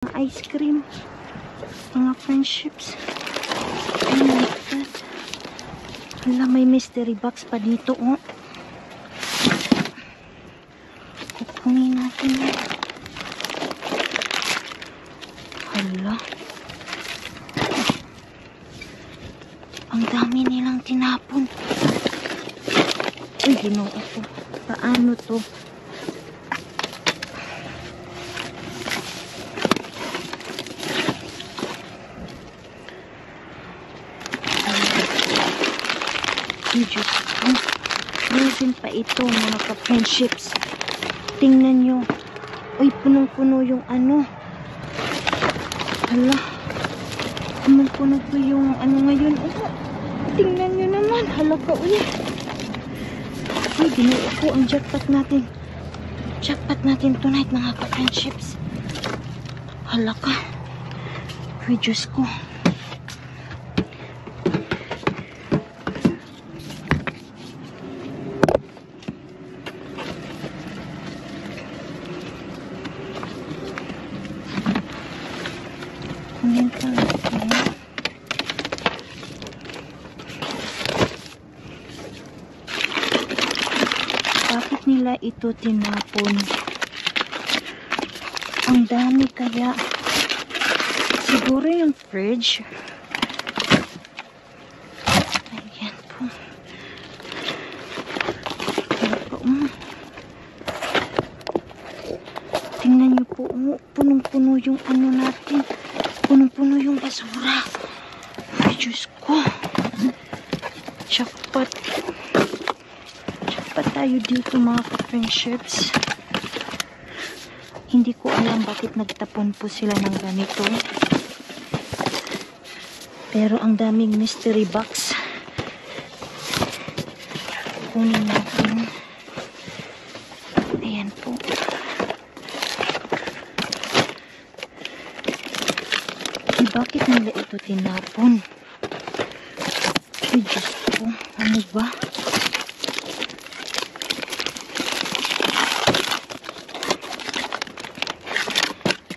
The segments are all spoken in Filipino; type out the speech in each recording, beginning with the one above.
Ice cream. Mga friendships. Oh my God. Hala, may mystery box pa dito, oh. Kukunin natin yan. Hala. Ang dami nilang tinapon. Ay, ginoo ko. Paano to? Ay, Diyos ko. Frozen pa ito, mga ka-friendships. Tingnan nyo. Uy, punong-puno yung ano. Hala. Punong-puno po yung ano ngayon. Oh, tingnan nyo naman. Hala ka, uy. Uy, ginoo ko ang jackpot natin. Jackpot natin tonight, mga ka-friendships. Hala ka. Uy, Diyos ko. Kunin ka natin. Bakit nila ito tinapon? Ang dami kaya. Siguro yung fridge. Ayan po. Tingnan nyo po. Punong-puno yung ano natin. Punong-puno yung basura. Ay, Diyos ko. Jackpot. Jackpot tayo dito, mga ka-friendships. Hindi ko alam bakit nagtapon po sila ng ganito. Pero ang daming mystery box. Kunin natin. Ayan po. Bakit nila ito tinapon? Ay, Diyos ko. Ano ba?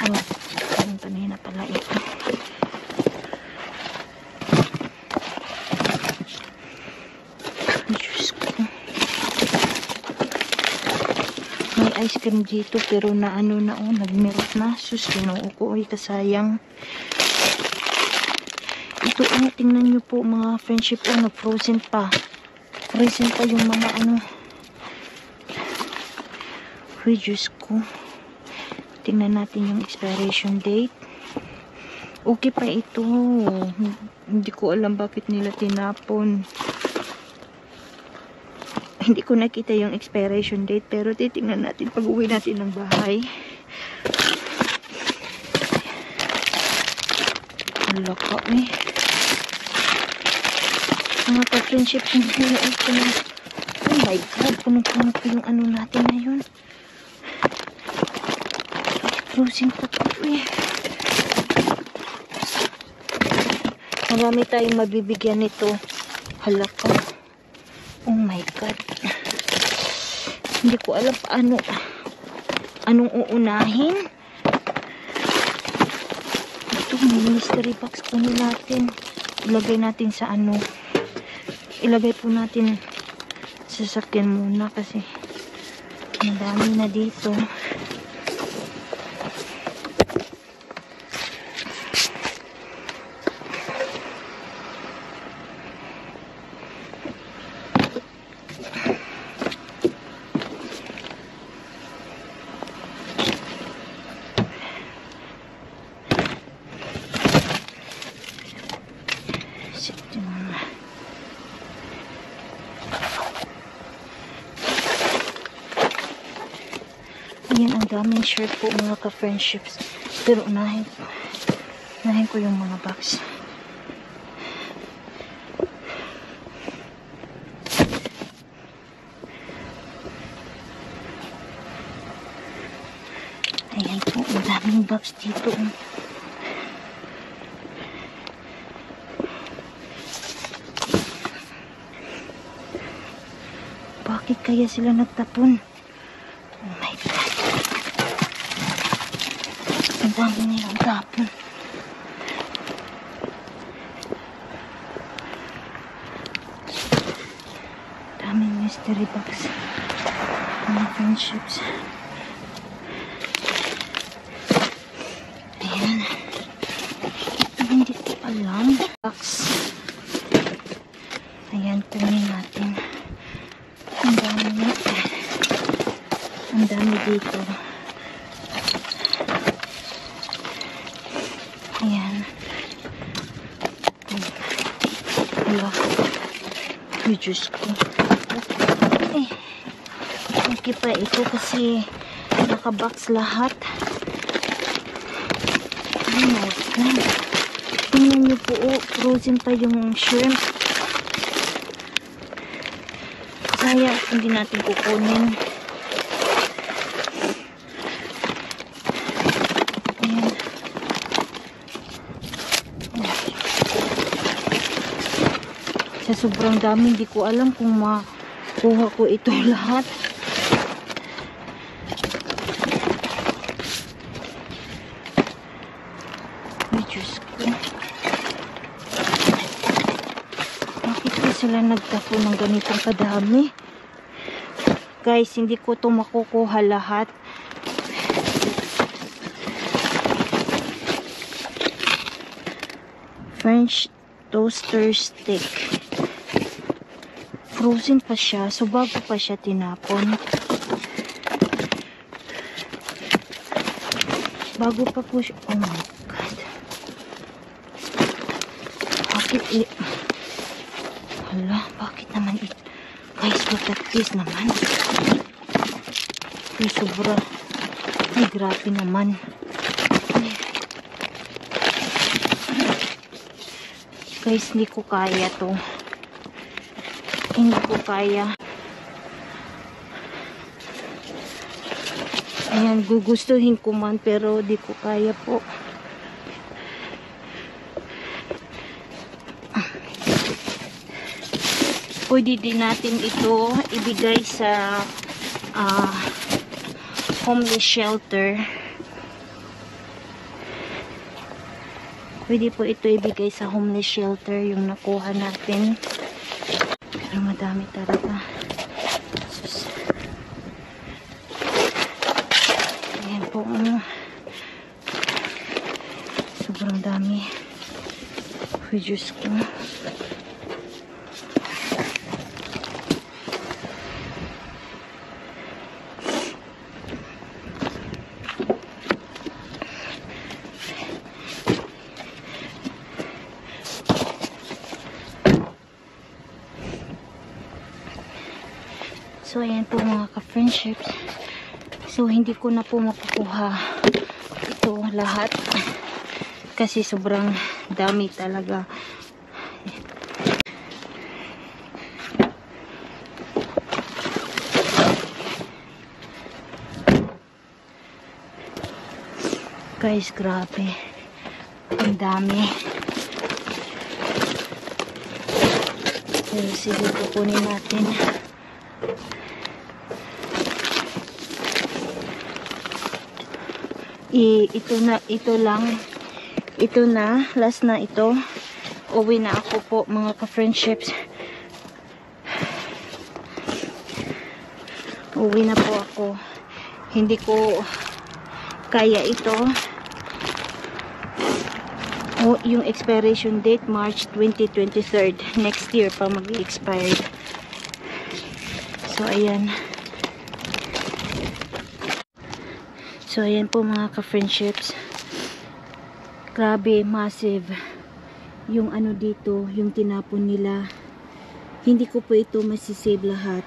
Oh, ang panay na pala ito. Ay, Diyos ko. May ice cream dito pero na ano na, oh, nagmeron na. Sus, ginoo ko. Ay, kasayang. Ito, tingnan nyo po, mga friendship, nag-frozen pa. Frozen pa yung mga ano. Uy, Diyos ko. Tingnan natin yung expiration date. Okay pa ito. Hindi ko alam bakit nila tinapon. Hindi ko nakita yung expiration date, pero titingnan natin pag uwi natin ng bahay. Wala ka, eh. Mga ka-friendship, oh my God, punong-puno po yung ano natin ngayon. Frozen pa po, eh. Marami tayong mabibigyan nito. Hala ka. Oh my God. Hindi ko alam paano. Anong uunahin? Ito, may mystery box po natin. Ilagay natin sa ano. Ilagay po natin sa sasakyan muna kasi madami na dito. Ayan, ang daming shirt po, mga ka-friendships. Pero unahin ko yung mga box. Ayan po, ang daming box dito. Bakit kaya sila nagtapon? Oh my God. Ang dami nilang Tapon. Daming mystery box. Mga friendships. Ayan. Hindi ko alam. Box. Ayan, kunin natin. Ang dami. Ang dami dito. Ayan. Wala. Ay, Diyos ko. Eh. Okay pa ito kasi nakabox lahat. Oh my God. Tingnan niyo po, oh, frozen pa yung shrimp. Kaya hindi natin kukunin. Ayan. Sa sobrang dami, hindi ko alam kung makuha ko ito lahat. Ay, Diyos ko. Bakit ko sila nagtapo ng ganitong kadami? Guys, hindi ko ito makukuha lahat. French toaster stick. Frozen pa siya. So, bago pa siya tinapon. Bago pa po siya. Oh my God. Bakit hala, bakit naman ito? Guys, look at this naman. Ay, sobra. Ay, grabe naman. Ay. Guys, hindi ko kaya to. Hindi ko kaya. Ayan, gugustuhin ko man pero di ko kaya po. Pwede din natin ito ibigay sa homeless shelter. Pwede po ito ibigay sa homeless shelter yung nakuha natin. Pero madami talaga. Sus. Ayan po. Sobrang dami. Ay, Diyos ko. So, ayan po mga ka-friendships. So, hindi ko na po makukuha ito lahat. Kasi sobrang dami talaga. Guys, grabe. Ang dami. Pero sige, kukunin natin. Ito na, last na ito. Uwi na ako po mga ka-friendships. Uwi na po ako. Hindi ko kaya ito. Yung expiration date March 2023. Next year pa mag-expire. So ayan. So ayan po mga ka-friendships. Grabe, massive yung ano dito, yung tinapon nila. Hindi ko po ito masisave lahat.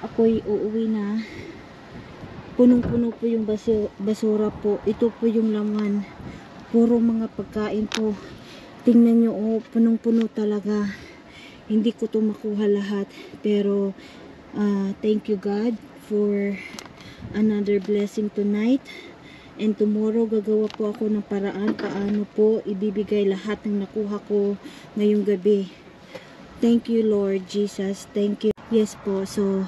Ako'y uuwi na. Punong-puno po yung basura po. Ito po yung laman. Puro mga pagkain po. Tingnan nyo, oh, punong-puno talaga. Hindi ko to makuha lahat. Pero thank you God for another blessing tonight. And tomorrow gagawa po ako ng paraan paano po ibibigay lahat ng nakuha ko ngayong gabi. Thank you Lord Jesus. Thank you. Yes po. So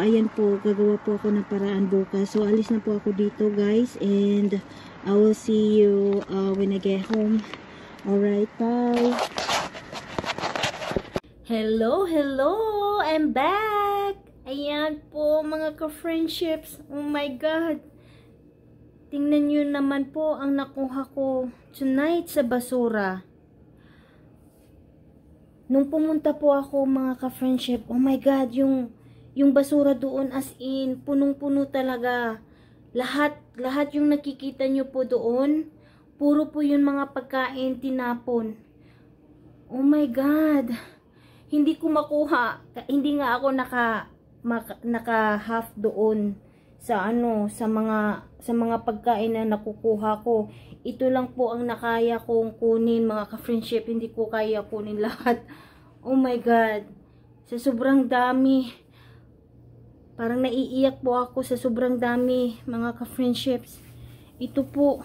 ayan po, gagawa po ako ng paraan bukas. So alis na po ako dito guys. And I will see you when I get home. Alright, bye. Hello, hello! I'm back! Ayan po mga ka-friendships. Oh my God! Tingnan nyo naman po ang nakuha ko tonight sa basura. Nung pumunta po ako mga ka-friendship, oh my God, yung basura doon as in, punong-puno talaga. Lahat yung nakikita nyo po doon, puro po yung mga pagkain tinapon. Oh my God! Hindi ko makuha, hindi nga ako naka half doon sa mga pagkain na nakukuha ko. Ito lang po ang nakaya kong kunin mga ka-friendship, hindi ko kaya kunin lahat. Oh my God, sa sobrang dami, parang naiiyak po ako sa sobrang dami mga ka-friendships. Ito po,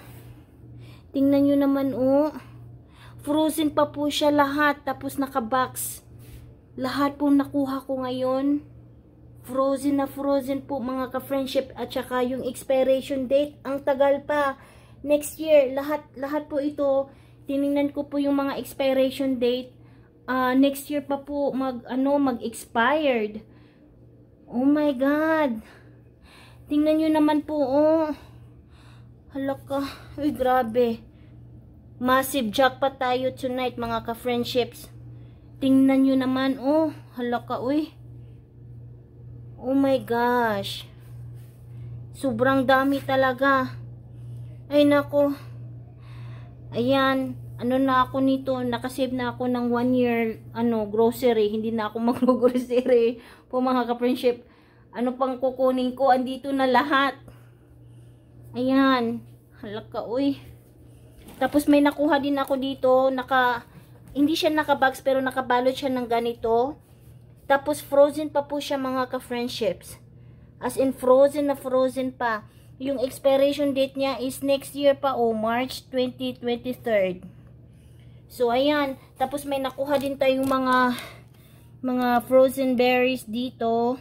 tingnan nyo naman oh, frozen pa po siya lahat, tapos naka-box. Lahat po nakuha ko ngayon, frozen na frozen po mga ka-friendship, at saka yung expiration date, ang tagal pa. Next year, lahat po ito, tiningnan ko po yung mga expiration date, next year pa po mag-expired. Oh my God. Tingnan nyo naman po, oh. Halaka, uy grabe. Massive jackpot tayo tonight mga ka-friendships. Tingnan nyo naman, oh. Halaka, uy. Oh my gosh. Sobrang dami talaga. Ay nako. Ayan, ano na ako nito, nakasave na ako ng 1 year grocery. Hindi na ako mag-grocery po mga ka-friendship. Ano pang kukunin ko, andito na lahat. Ayan, halaka uy. Tapos may nakuha din ako dito, hindi siya naka-box pero nakabalot siya ng ganito. Tapos frozen pa po siya mga ka-friendships. As in frozen na frozen pa. Yung expiration date niya is next year pa, March 2023. So ayan, tapos may nakuha din tayong mga frozen berries dito.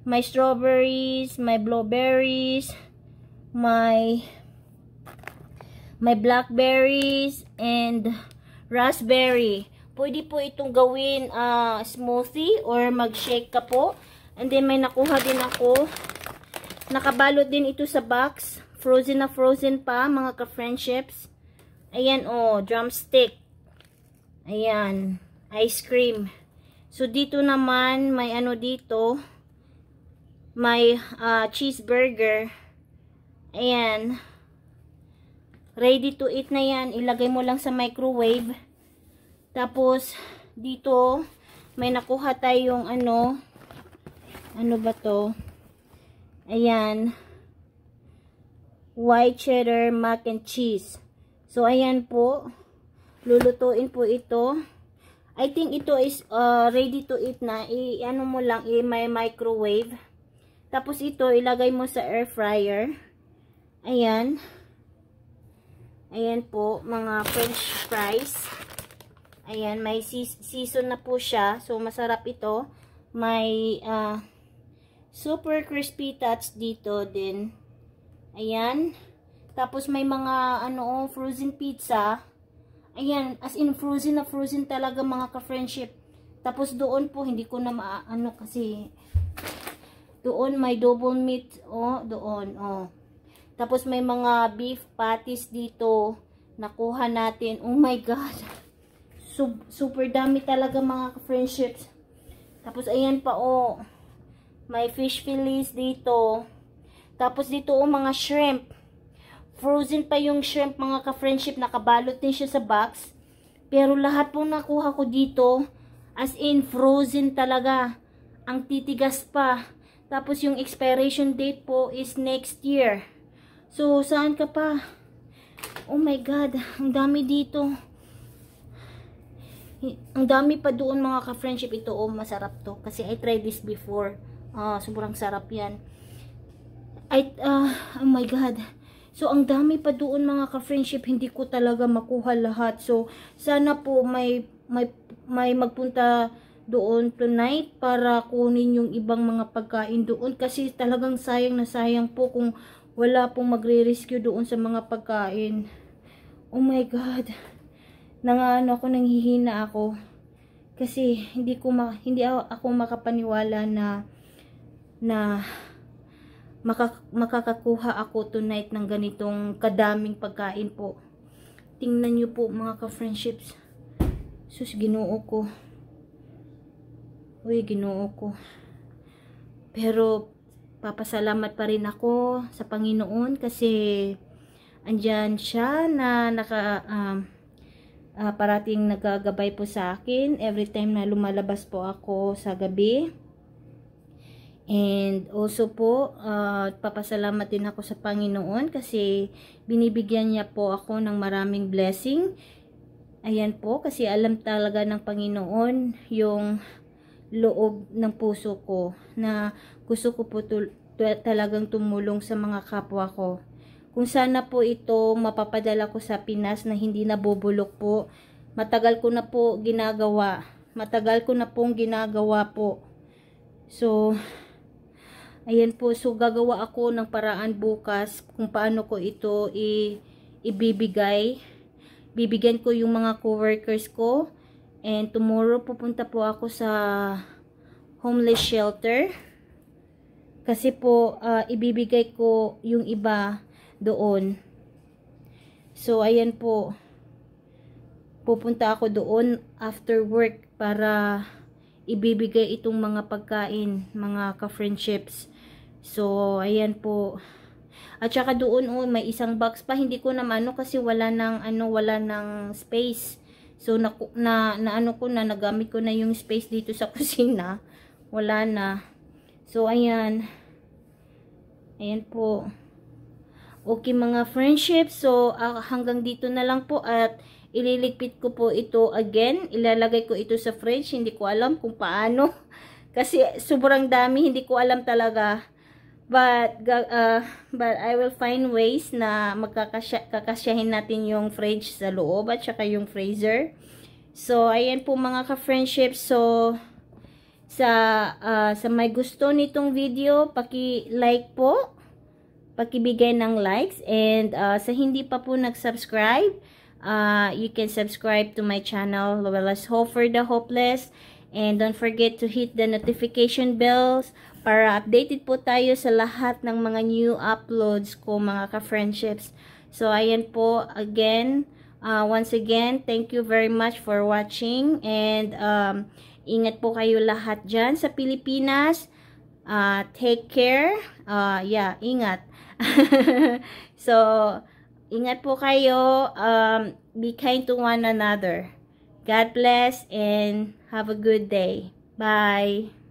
May strawberries, may blueberries, may blackberries and raspberry. Pwede po itong gawin smoothie or mag-shake ka po. And then may nakuha din ako. Nakabalot din ito sa box. Frozen na frozen pa mga ka-friendships. Ayan oh, drumstick. Ayan, ice cream. So dito naman may dito. May cheeseburger. Ayan. Ready to eat na yan. Ilagay mo lang sa microwave. Tapos dito may nakuha tayong ano ba to? Ayan. White cheddar mac and cheese. So ayan po. Lulutuin po ito. I think ito is ready to eat na. I-ano mo lang, may microwave. Tapos ito ilagay mo sa air fryer. Ayan. Ayan po, mga french fries. Ayan, may season na po siya. So masarap ito. May super crispy touch dito din. Ayan. Tapos may mga frozen pizza. Ayan, as in frozen na frozen talaga mga ka-friendship. Tapos doon po, hindi ko na kasi doon may double meat, doon, Tapos may mga beef patties dito. Nakuha natin. Oh my God. Super dami talaga mga ka-friendships. Tapos ayan pa, may fish fillets dito. Tapos dito, mga shrimp. Frozen pa yung shrimp mga ka-friendship. Nakabalot din siya sa box. Pero lahat po nakuha ko dito, as in frozen talaga. Ang titigas pa. Tapos yung expiration date po is next year. So, saan ka pa? Oh my God, ang dami dito. Ang dami pa doon mga ka-friendship. Ito, masarap to. Kasi I tried this before. Sobrang sarap yan. Oh my God. So, ang dami pa doon mga ka-friendship. Hindi ko talaga makuha lahat. So, sana po may magpunta doon tonight para kunin yung ibang mga pagkain doon. Kasi talagang sayang na sayang po kung wala pong magre-rescue doon sa mga pagkain. Oh my God. Nanghihina ako. Kasi hindi ako makapaniwala na makakakuha ako tonight ng ganitong kadaming pagkain po. Tingnan nyo po mga ka-friendships. Sus, Ginoo ko. Uy, Ginoo ko. Pero papasalamat pa rin ako sa Panginoon kasi andyan siya na parating nagagabay po sa akin every time na lumalabas po ako sa gabi. And also po, papasalamat din ako sa Panginoon kasi binibigyan niya po ako ng maraming blessing. Ayan po, kasi alam talaga ng Panginoon yung loob ng puso ko na gusto ko po talagang tumulong sa mga kapwa ko. Kung sana po ito mapapadala ko sa Pinas na hindi nabubulok po, matagal ko na po ginagawa. Matagal ko na pong ginagawa po. So, ayan po, so gagawa ako ng paraan bukas kung paano ko ito ibibigay. Bibigyan ko yung mga co-workers ko. And tomorrow pupunta po ako sa homeless shelter. Kasi po, ibibigay ko yung iba doon. So, ayan po. Pupunta ako doon after work para ibibigay itong mga pagkain, mga ka-friendships. So, ayan po. At saka doon, may isang box pa. Hindi ko naman kasi wala ng space. So, nagamit ko na yung space dito sa kusina. Wala na. So, ayan. Ayan po. Okay mga friendships. So, hanggang dito na lang po at ililigpit ko po ito again. Ilalagay ko ito sa fridge. Hindi ko alam kung paano. Kasi sobrang dami. Hindi ko alam talaga. But I will find ways na kakasyahin natin yung fridge sa loob at saka yung freezer. So, ayan po mga ka-friendship. So, sa may gusto nitong video, paki-like po. Pakibigay ng likes. And sa hindi pa po nag-subscribe, you can subscribe to my channel, Luella's Hope for the Hopeless. And don't forget to hit the notification bells para updated po tayo sa lahat ng mga new uploads ko mga ka-friendships. So, ayan po, again, once again, thank you very much for watching. And ingat po kayo lahat dyan sa Pilipinas. Take care. Ingat. So, ingat po kayo. Be kind to one another. God bless and have a good day. Bye.